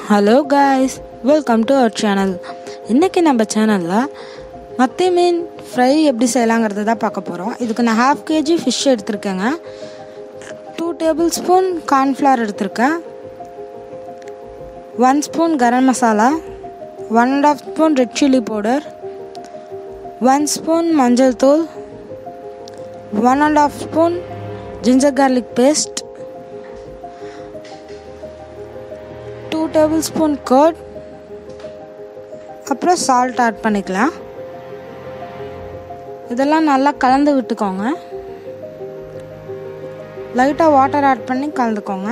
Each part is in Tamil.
Hello guys, welcome to our channel. இன்றைக்கி நம்ம சேனலில் மத்தி மீன் ஃப்ரை எப்படி செய்யலாங்கிறது தான் பார்க்க போகிறோம். இதுக்கு நான் 1/2 kg ஃபிஷ் எடுத்திருக்கேங்க. 2 tablespoon கார்ன்ஃப்ளவர் எடுத்திருக்கேன், 1 spoon garam masala, 1.5 spoon red chilli powder, 1 spoon மஞ்சள் தூள், 1.5 spoon ginger garlic paste, 2 tablespoon curd, அப்புறம் சால்ட் ஆட் பண்ணிக்கலாம். இதெல்லாம் நல்லா கலந்து விட்டுக்கோங்க. லைட்டாக வாட்டர் ஆட் பண்ணி கலந்துக்கோங்க.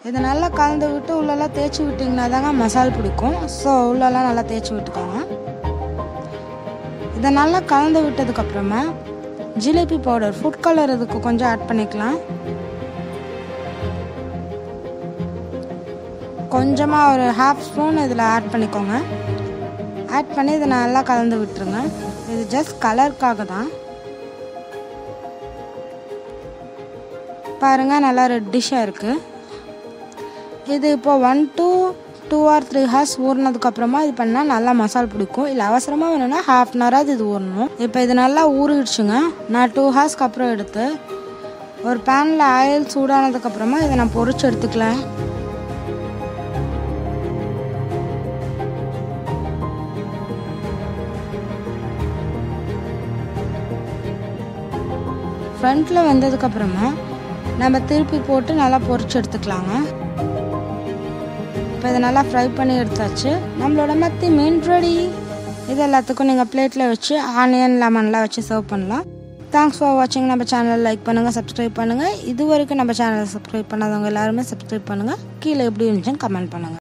இதை நல்லா கலந்து விட்டு உள்ளெல்லாம் தேய்ச்சி விட்டிங்கன்னா தாங்க மசால் பிடிக்கும். ஸோ உள்ளெல்லாம் நல்லா தேய்ச்சி விட்டுக்கோங்க. இதை நல்லா கலந்து விட்டதுக்கப்புறமா ஜிலேபி பவுடர், ஃபுட் கலர் இதுக்கு கொஞ்சம் ஆட் பண்ணிக்கலாம். கொஞ்சமாக ஒரு 1/2 ஸ்பூன் இதில் ஆட் பண்ணிக்கோங்க. ஆட் பண்ணி இதை நல்லா கலந்து விட்டுருங்க. இது ஜஸ்ட் கலருக்காக தான். பாருங்கள், நல்லா ரெட்டிஷாக இருக்குது. இது இப்போ 1 to 2 or 3 hours ஊறினதுக்கப்புறமா இது பண்ணால் நல்லா மசால் பிடிக்கும். இல்லை அவசரமாக வேணும்னா 1/2 an hour இது ஊறணும். இப்போ இது நல்லா ஊறிடுச்சுங்க. நான் 2 hours அப்புறம் எடுத்து ஒரு பேனில் ஆயில் சூடானதுக்கப்புறமா இதை நான் பொரிச்சு எடுத்துக்கலாம். ஃப்ரண்ட்டில் வந்ததுக்கப்புறமா நம்ம திருப்பி போட்டு நல்லா பொரிச்சு எடுத்துக்கலாங்க. இப்போ இதை நல்லா ஃப்ரை பண்ணி எடுத்தாச்சு. நம்மளோட மத்தி மீன் ரெடி. இது எல்லாத்துக்கும் நீங்கள் பிளேட்டில் வச்சு ஆனியன் லெமன்லாம் வச்சு சர்வ் பண்ணலாம். தேங்க்ஸ் ஃபார் வாட்சிங். நம்ம சேனல் லைக் பண்ணுங்கள், சப்ஸ்கிரைப் பண்ணுங்கள். இது வரைக்கும் நம்ம சேனலை சப்ஸ்கிரைப் பண்ணாதவங்க எல்லாருமே சப்ஸ்கிரைப் பண்ணுங்கள். கீழே எப்படி இருந்துச்சுன்னு கமெண்ட் பண்ணுங்கள்.